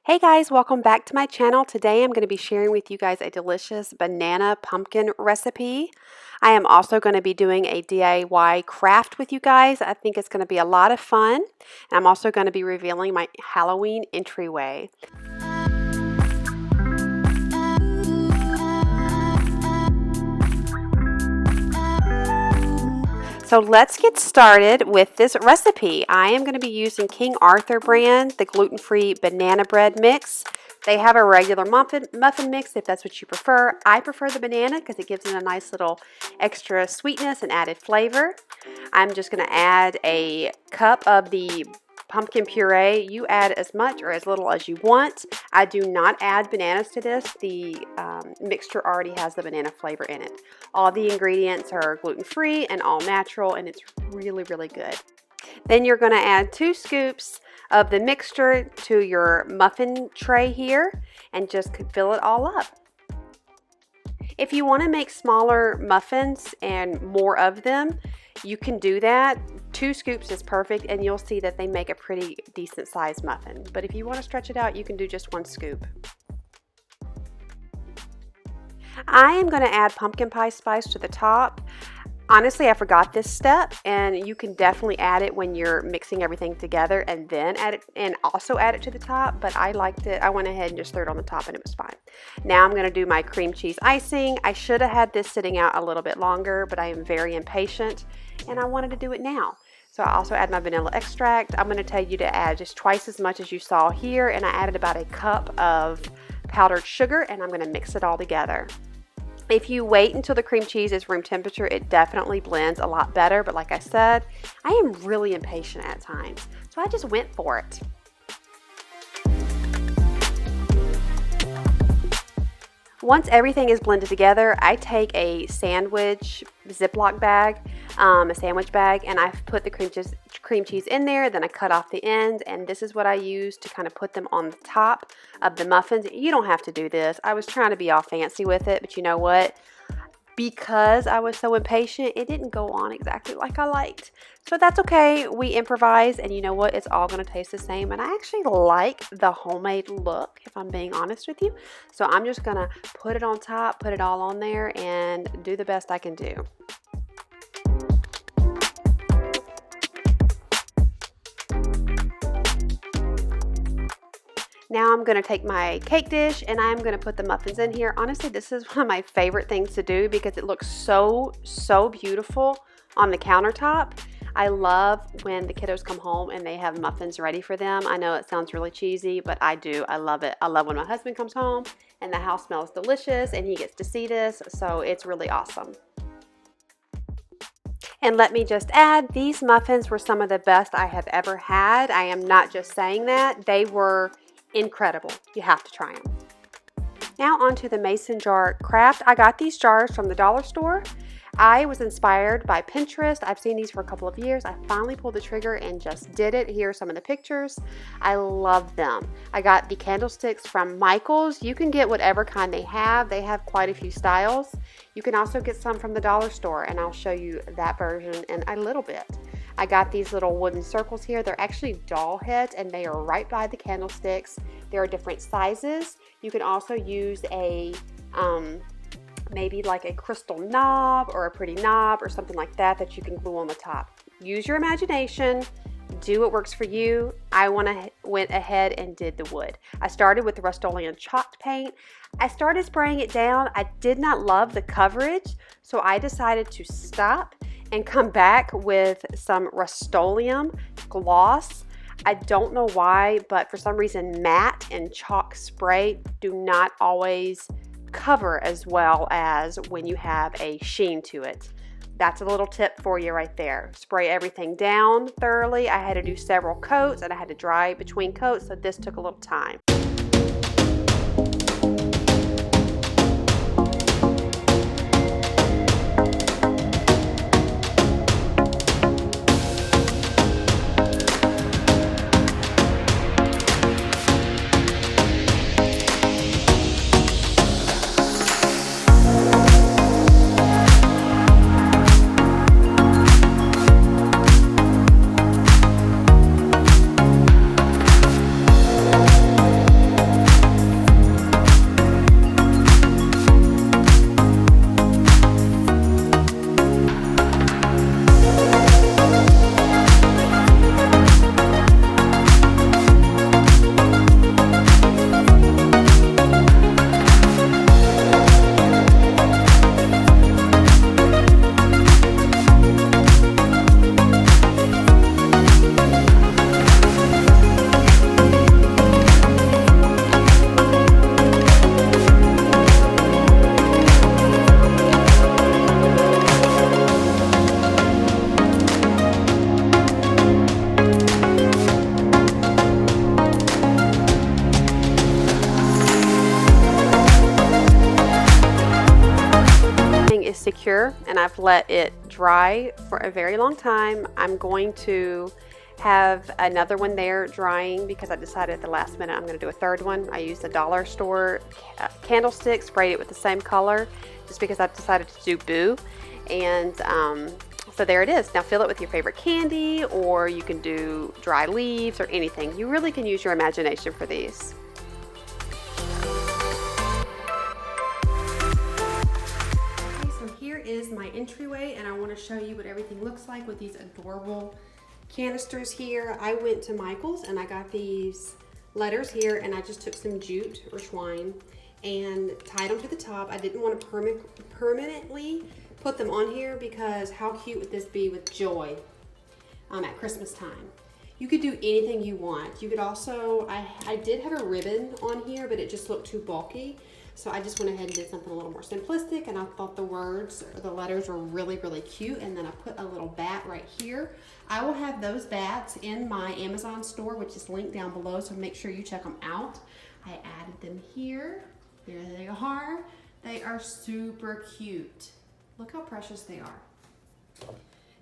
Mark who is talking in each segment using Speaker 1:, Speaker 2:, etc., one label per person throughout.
Speaker 1: Hey guys, welcome back to my channel. Today I'm going to be sharing with you guys a delicious banana pumpkin recipe. I am also going to be doing a DIY craft with you guys. I think it's going to be a lot of fun. And I'm also going to be revealing my Halloween entryway. So let's get started with this recipe. I am going to be using King Arthur brand, the gluten-free banana bread mix. They have a regular muffin mix if that's what you prefer. I prefer the banana because it gives it a nice little extra sweetness and added flavor. I'm just going to add a cup of the pumpkin puree. You add as much or as little as you want. I do not add bananas to this. The mixture already has the banana flavor in it. All the ingredients are gluten-free and all natural, and it's really, really good. Then you're going to add 2 scoops of the mixture to your muffin tray here and just fill it all up. If you want to make smaller muffins and more of them, you can do that. 2 scoops is perfect, and you'll see that they make a pretty decent sized muffin. But if you want to stretch it out, you can do just 1 scoop. I am going to add pumpkin pie spice to the top. Honestly, I forgot this step, and you can definitely add it when you're mixing everything together and then add it, and also add it to the top, but I liked it. I went ahead and just threw it on the top and it was fine. Now I'm going to do my cream cheese icing. I should have had this sitting out a little bit longer, but I am very impatient and I wanted to do it now. So I also add my vanilla extract. I'm going to tell you to add just twice as much as you saw here, and I added about a cup of powdered sugar, and I'm going to mix it all together. If you wait until the cream cheese is room temperature, it definitely blends a lot better. But like I said, I am really impatient at times, so I just went for it. Once everything is blended together, I take a sandwich Ziploc bag, a sandwich bag, and I put the cream cheese in there. Then I cut off the ends, and this is what I use to kind of put them on the top of the muffins. You don't have to do this. I was trying to be all fancy with it, but you know what? Because I was so impatient, it didn't go on exactly like I liked. So that's okay. We improvise, and you know what? It's all going to taste the same. And I actually like the homemade look, if I'm being honest with you. So I'm just going to put it on top, put it all on there, and do the best I can do. Now I'm going to take my cake dish and I'm going to put the muffins in here. Honestly, this is one of my favorite things to do because it looks so beautiful on the countertop. I love when the kiddos come home and they have muffins ready for them. I know it sounds really cheesy, but I do. I love it. I love when my husband comes home and the house smells delicious and he gets to see this, so it's really awesome. And let me just add, these muffins were some of the best I have ever had. I am not just saying that. They were incredible. You have to try them. Now onto the mason jar craft. I got these jars from the dollar store. I was inspired by Pinterest. I've seen these for a couple of years. I finally pulled the trigger and just did it. Here are some of the pictures. I love them. I got the candlesticks from Michael's. You can get whatever kind they have. They have quite a few styles. You can also get some from the dollar store, and I'll show you that version in a little bit. I got these little wooden circles here. They're actually doll heads, and they are right by the candlesticks. There are different sizes. You can also use a maybe like a crystal knob or a pretty knob or something like that that you can glue on the top. Use your imagination. Do what works for you. I went ahead and did the wood. I started with the Rust-Oleum chalk paint. I started spraying it down. I did not love the coverage, so I decided to stop and come back with some Rust-Oleum gloss. I don't know why, but for some reason matte and chalk spray do not always cover as well as when you have a sheen to it. That's a little tip for you right there. Spray everything down thoroughly. I had to do several coats and I had to dry between coats, so this took a little time. secure, and I've let it dry for a very long time. I'm going to have another one there drying because I decided at the last minute I'm going to do a third one. I used a dollar store candlestick, sprayed it with the same color just because I've decided to do Boo. And so there it is. Now fill it with your favorite candy, or you can do dry leaves or anything. You really can use your imagination for these. Okay, so here is my entryway, and I want to show you what everything looks like with these adorable canisters here. I went to Michael's and I got these letters here, and I just took some jute or twine and tied them to the top. I didn't want to permanently put them on here because how cute would this be with joy at Christmas time? You could do anything you want. You could also, I did have a ribbon on here, but it just looked too bulky. So I just went ahead and did something a little more simplistic, and I thought the words or the letters were really, really cute. And then I put a little bat right here. I will have those bats in my Amazon store, which is linked down below, so make sure you check them out. I added them here. Here they are. They are super cute. Look how precious they are.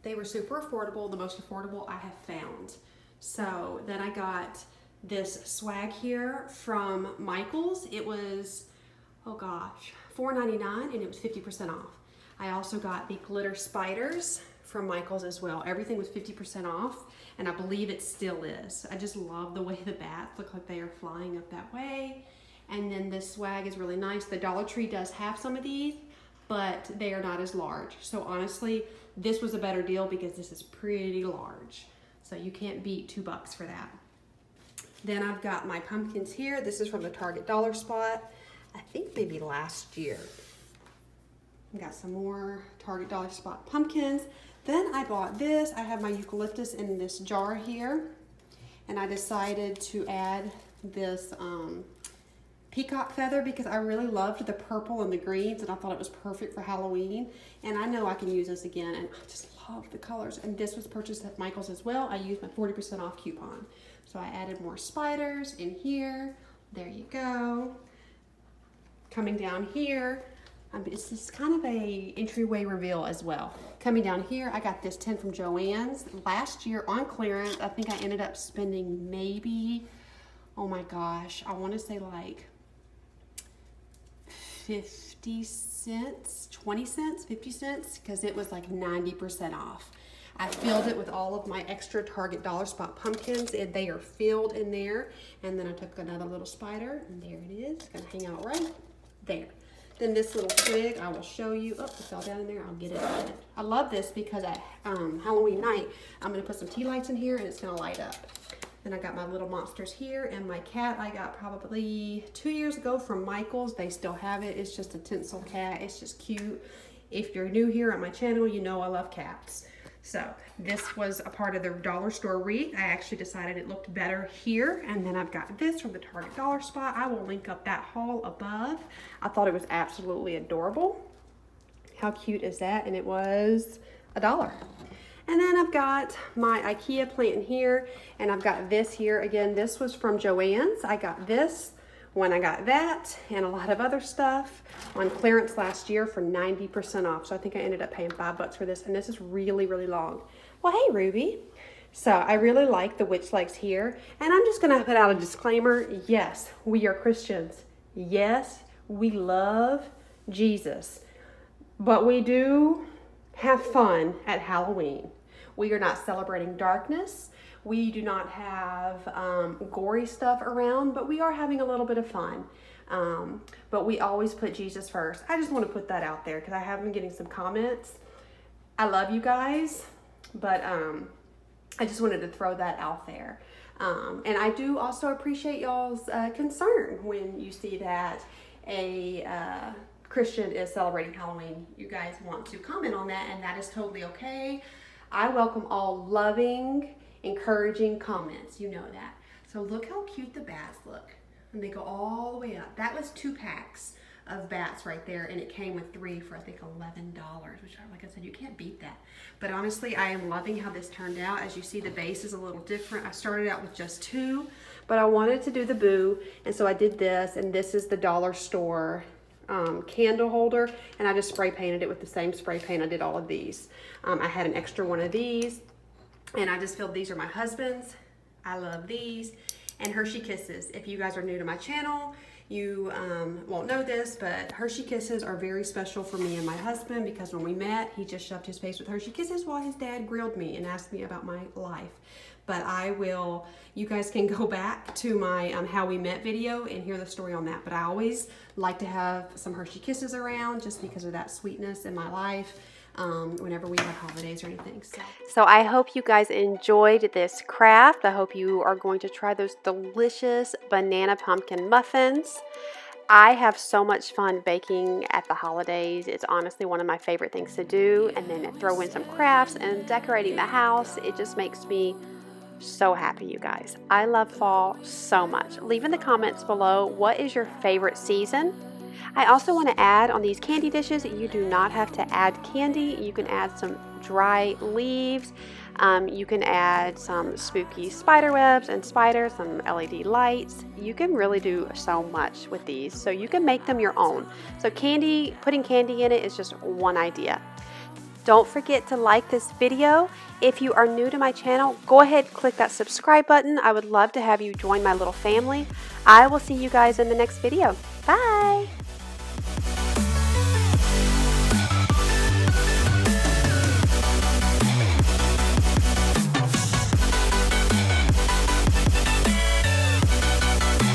Speaker 1: They were super affordable, the most affordable I have found. So then I got this swag here from Michael's. It was, oh gosh, $4.99, and it was 50% off. I also got the glitter spiders from Michael's as well. Everything was 50% off, and I believe it still is. I just love the way the bats look like they are flying up that way. And then this swag is really nice. The Dollar Tree does have some of these, but they are not as large. So honestly, this was a better deal because this is pretty large. So you can't beat $2 for that. Then I've got my pumpkins here. This is from the Target Dollar Spot. I think maybe last year. I've got some more Target Dollar Spot pumpkins. Then I bought this. I have my eucalyptus in this jar here. And I decided to add this peacock feather because I really loved the purple and the greens, and I thought it was perfect for Halloween. And I know I can use this again, and I just love the colors. And this was purchased at Michael's as well. I used my 40% off coupon. So I added more spiders in here. There you go. Coming down here, this is kind of a entryway reveal as well. Coming down here, I got this tin from Joann's last year on clearance. I think I ended up spending maybe, oh my gosh, I want to say like 50 cents, 20 cents, 50 cents, because it was like 90% off. I filled it with all of my extra Target Dollar Spot pumpkins, and they are filled in there. And then I took another little spider, and there it is. It's gonna hang out right there. Then this little twig, I will show you. Oh, it fell down in there. I'll get it in. I love this because at Halloween night, I'm gonna put some tea lights in here, and it's gonna light up. Then I got my little monsters here, and my cat I got probably 2 years ago from Michael's. They still have it. It's just a tinsel cat. It's just cute. If you're new here on my channel, you know I love cats. So this was a part of the dollar store wreath. I actually decided it looked better here. And then I've got this from the Target Dollar Spot. I will link up that haul above. I thought it was absolutely adorable. How cute is that? And it was $1. And then I've got my IKEA plant in here, and I've got this here. Again, this was from Joann's. I got this when I got that and a lot of other stuff on clearance last year for 90% off. So I think I ended up paying $5 for this, and this is really, really long. Well, hey, Ruby. So I really like the witch legs here, and I'm just gonna put out a disclaimer. Yes, we are Christians. Yes, we love Jesus, but we do have fun at Halloween. We are not celebrating darkness. We do not have gory stuff around, but we are having a little bit of fun. But we always put Jesus first. I just want to put that out there because I have been getting some comments. I love you guys, but I just wanted to throw that out there. And I do also appreciate y'all's concern when you see that a Christian is celebrating Halloween. You guys want to comment on that, and that is totally okay. I welcome all loving, encouraging comments. You know that. So look how cute the bats look. And they go all the way up. That was 2 packs of bats right there, and it came with 3 for I think $11, which, like I said, you can't beat that. But honestly, I am loving how this turned out. As you see, the base is a little different. I started out with just 2, but I wanted to do the boo, and so I did this, and this is the dollar store candle holder, and I just spray painted it with the same spray paint I did all of these. I had an extra one of these, and I just filled these are my husband's. I love these. And Hershey Kisses. If you guys are new to my channel, you won't know this, but Hershey Kisses are very special for me and my husband, because when we met, he just shoved his face with Hershey Kisses while his dad grilled me and asked me about my life. But you guys can go back to my How We Met video and hear the story on that. But I always like to have some Hershey Kisses around just because of that sweetness in my life. Whenever we have holidays or anything. So I hope you guys enjoyed this craft. I hope you are going to try those delicious banana pumpkin muffins. I have so much fun baking at the holidays. It's honestly one of my favorite things to do. And then throw in some crafts and decorating the house. It just makes me so happy, you guys. I love fall so much. Leave in the comments below, what is your favorite season? I also want to add on these candy dishes, you do not have to add candy. You can add some dry leaves. You can add some spooky spider webs and spiders, some LED lights. You can really do so much with these. So you can make them your own. So putting candy in it is just one idea. Don't forget to like this video. If you are new to my channel, go ahead, click that subscribe button. I would love to have you join my little family. I will see you guys in the next video. Bye.